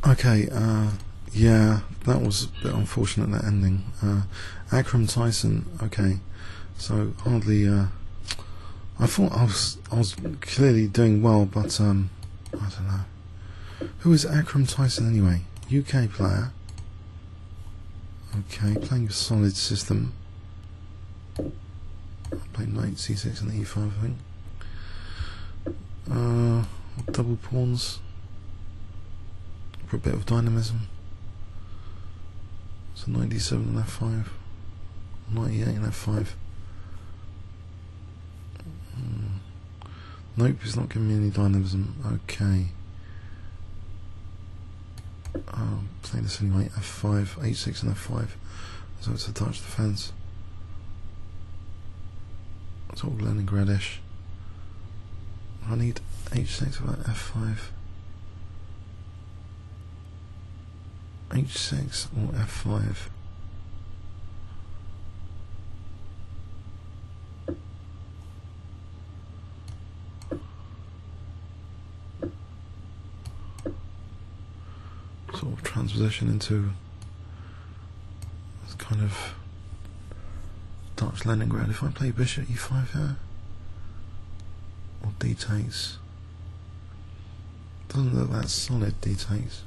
Okay, yeah, that was a bit unfortunate, that ending. AkramTyson, okay, so hardly, I thought I was clearly doing well, but, I don't know. Who is AkramTyson anyway? UK player. Okay, playing a solid system. Playing knight c6 and e5, I think. Double pawns for a bit of dynamism. So knight d7 and f5, knight e8 and f5. Nope, it's not giving me any dynamism. Okay. Play this anyway. f5, h6 and f5. So it's a Dutch defense. It's all Leningradish. I need h6 for that f5. h6 or f5. Sort of transposition into this kind of Dutch Leningrad. If I play bishop e5 here, or d takes, doesn't look that solid. D takes.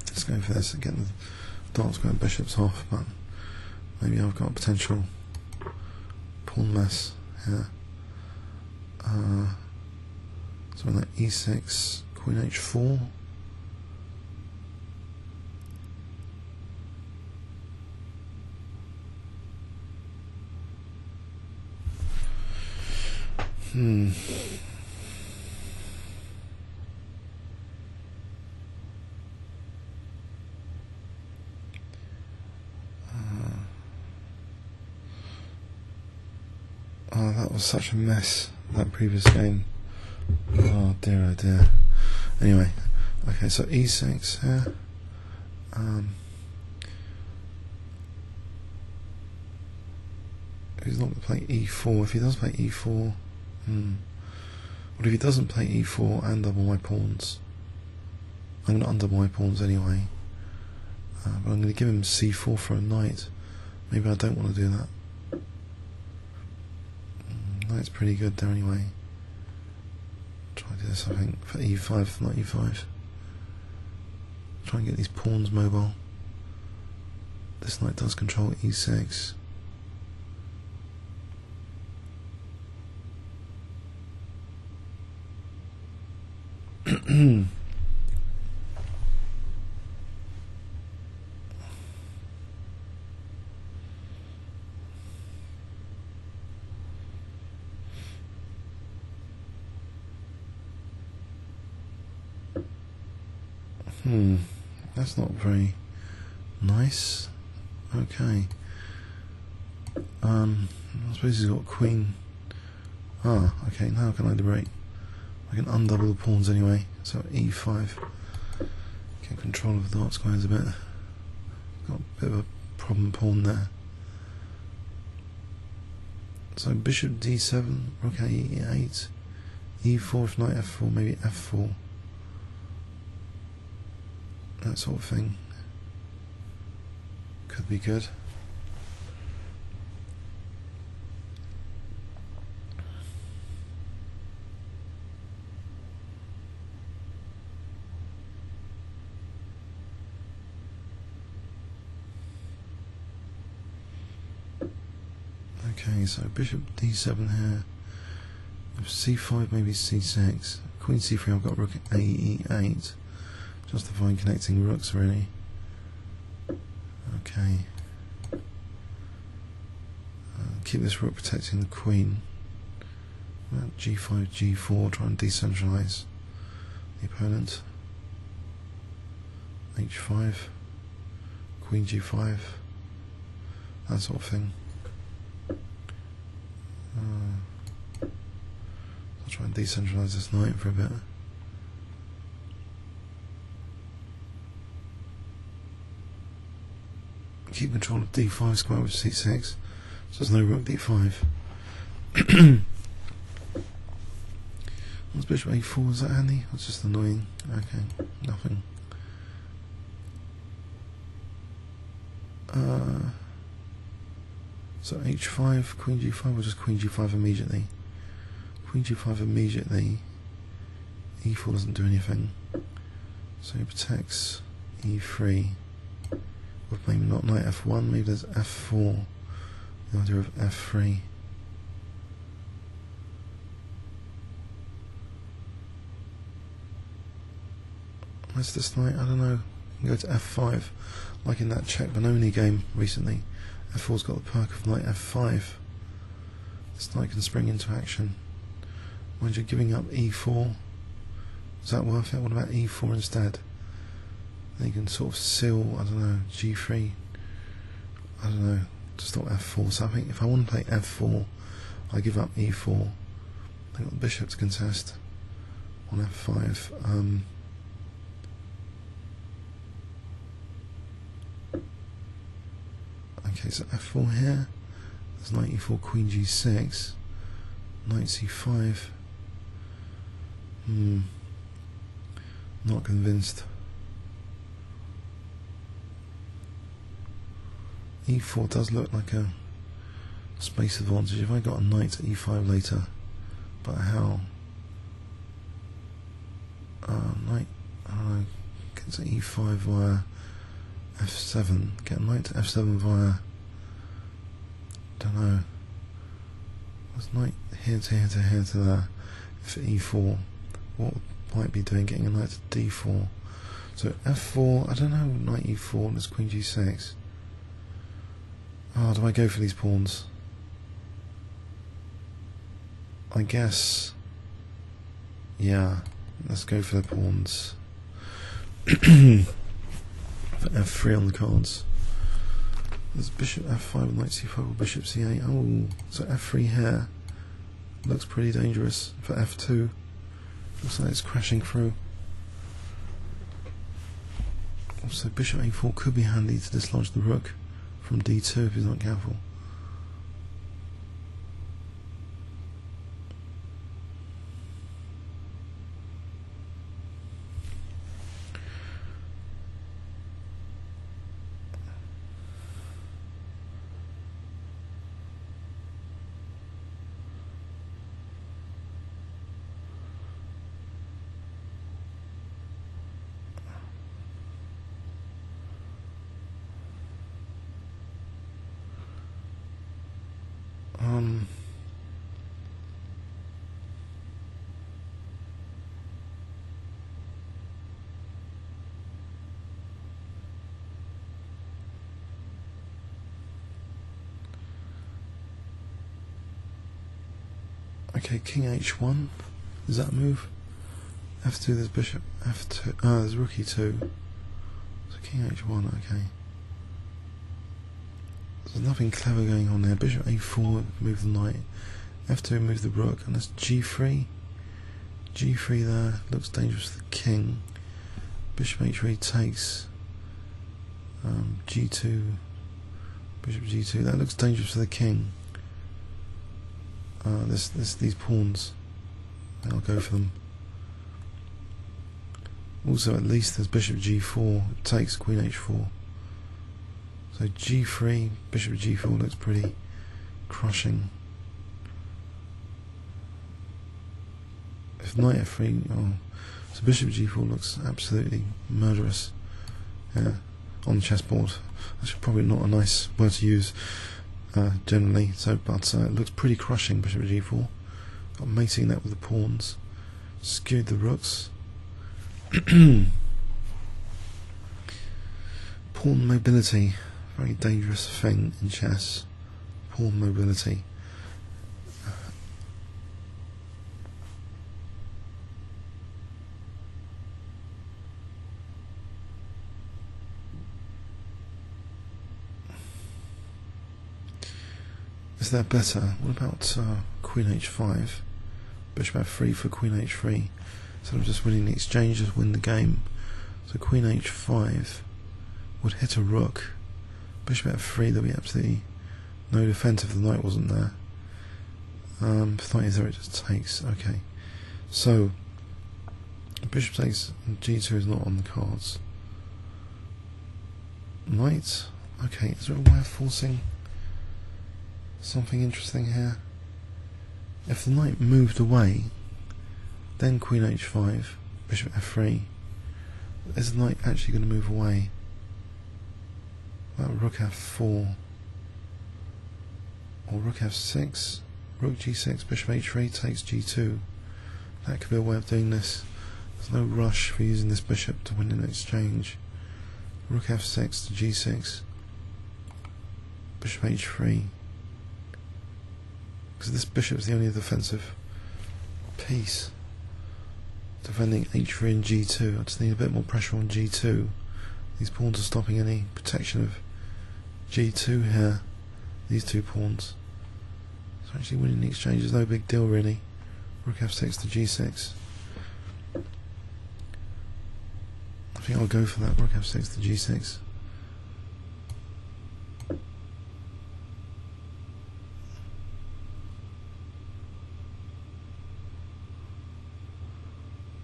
Let's go for this and get the dark square bishops off, but maybe I've got a potential pawn mess here. So like e6, queen h4. Oh, that was such a mess, that previous game. Oh dear, oh dear. Anyway, okay, so e6 here. He's not going to play e4. If he does play e4, what if he doesn't play e4 and double my pawns? I'm going to undouble my pawns anyway. But I'm going to give him c4 for a knight. Maybe I don't want to do that. Knight's pretty good there anyway. Try to do this, I think, for e5, not e5. Try and get these pawns mobile. This knight does control e6. That's not very nice. Okay. I suppose he's got queen. Ah, okay, now can I liberate? I can undouble the pawns anyway. So e5. Get control of the dark squares a bit. Got a bit of a problem pawn there. So bishop d7, rook e8, e4 if knight f4, maybe f4. That sort of thing could be good. Okay, so bishop d7 here. c5, maybe c6. Queen c3. I've got rook e8. Justifying connecting rooks, really. Okay. Keep this rook protecting the queen. G5, G4, try and decentralize the opponent. H5, Queen G5, that sort of thing. I'll try and decentralize this knight for a bit. keep control of d5 square with c6, so there's no rook d5. What's bishop a4, is that handy? That's just annoying. Okay, nothing. So h5, queen g5, or just queen g5 immediately? Queen g5 immediately. e4 doesn't do anything. So he protects e3. Or maybe not knight f1, maybe there's f4. The idea of f3. Where's this knight? I don't know. You can go to f5, like in that Czech Benoni game recently. f4's got the perk of knight f5. This knight can spring into action. Mind you, giving up e4. Is that worth it? What about e4 instead? Then you can sort of seal, I don't know, g3. I don't know, to stop f4. So I think if I want to play f4, I give up e4. I've got the bishop to contest on f5. Okay, so f4 here. There's knight e4, queen g6, knight c5. Not convinced. e4 does look like a space advantage. If I got a knight to e5 later, but how? Knight, I don't know, get to e5 via f7, get a knight to f7 via, don't know, what's knight here to here to here to there, for e4, what might be doing getting a knight to d4, so f4, I don't know, knight e4, and there's queen g6. Oh, do I go for these pawns? I guess, yeah, let's go for the pawns. For f3 on the cards. There's bishop f5 knight c5 or bishop c8. Oh, so f3 here looks pretty dangerous for f2. Looks like it's crashing through. Also, bishop a4 could be handy to dislodge the rook from d2 if he's not careful. Okay, king h1. Does that move? f2, there's bishop f2. There's rook e2. So king h1. Okay. There's nothing clever going on there. Bishop a4, move the knight. f2, move the rook, and that's g3. g3 there looks dangerous for the king. Bishop h3 takes. g2. Bishop g2. That looks dangerous for the king. These pawns, I'll go for them. Also, at least there's bishop g4, it takes queen h4. So g3, bishop g4 looks pretty crushing. If knight f3, oh, so bishop g4 looks absolutely murderous. Yeah, on the chessboard. That's probably not a nice word to use. Generally, so but it looks pretty crushing. Bishop g4, got mating that with the pawns, skewed the rooks. Pawn mobility, very dangerous thing in chess. Pawn mobility. Is that better? What about queen h5? Bishop f3 for queen h3. Instead of just winning the exchange, just win the game. So queen h5 would hit a rook Bishop f3, there'll be absolutely no defence if the knight wasn't there. If the knight is there, it just takes. Okay, so bishop takes g2 is not on the cards. Knight. Okay, is there a way of forcing something interesting here? If the knight moved away, then queen h5, bishop f3, is the knight actually going to move away? About rook f4 or rook f6, rook g6, bishop h3 takes g2. That could be a way of doing this. There's no rush for using this bishop to win an exchange. Rook f6 to g6, bishop h3, because this bishop is the only defensive piece defending h3 and g2. I just need a bit more pressure on g2. These pawns are stopping any protection of g2 here, these two pawns. So actually winning the exchange is no big deal really. Rook f6 to g6. I think I'll go for that, rook f6 to g6.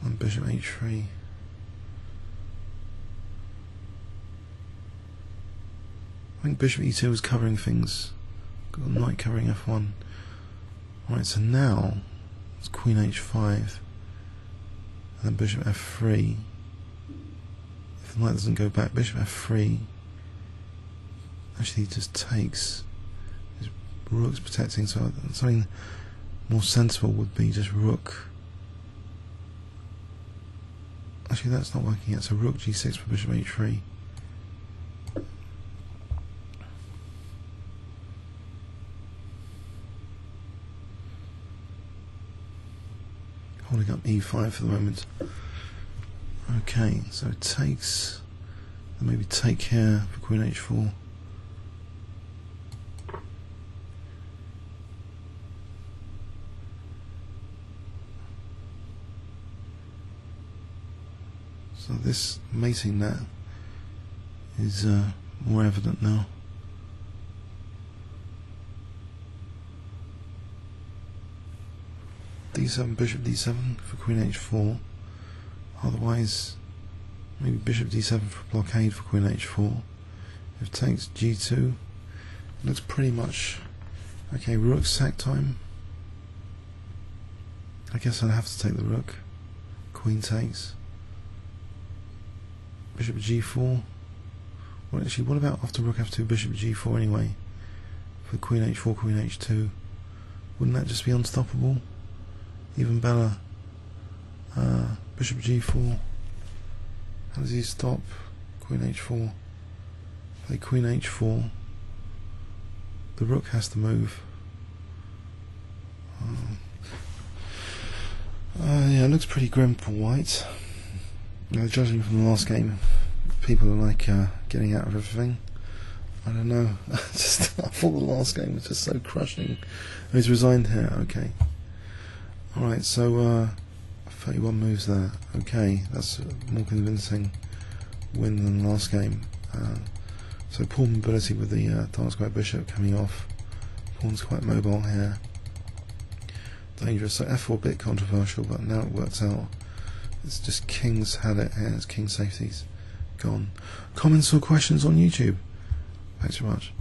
And bishop h3. I think bishop e2 is covering things. Got the knight covering f1. Right, so now it's queen h5 and then bishop f3. If the knight doesn't go back, bishop f3 actually just takes. His rook's protecting, so something more sensible would be just rook. Actually, that's not working yet, so rook g6 for bishop h3. Holding up e5 for the moment. Okay, so it takes, and maybe take here for queen h4. So this mating net is more evident now. d7, bishop d7 for queen h4. Otherwise, maybe bishop d7 for blockade for queen h4. If it takes g2, it looks pretty much okay. Rook sack time. I guess I'd have to take the rook. Queen takes. Bishop g4. Well, actually, what about after rook f2, bishop g4 anyway? For queen h4, queen h2. Wouldn't that just be unstoppable? Even better. Bishop g4. How does he stop queen h4? Play queen h4. The rook has to move. Yeah, it looks pretty grim for white. Judging from the last game, people are like getting out of everything. I don't know. I thought the last game was just so crushing. Oh, he's resigned here. Okay. Alright, so 31 moves there. Okay, that's a more convincing win than the last game. So pawn mobility with the dark square bishop coming off. Pawn's quite mobile here. Dangerous. So f4 a bit controversial, but now it works out. It's just king's had it here. It's king safety's gone. Comments or questions on YouTube? Thanks very much.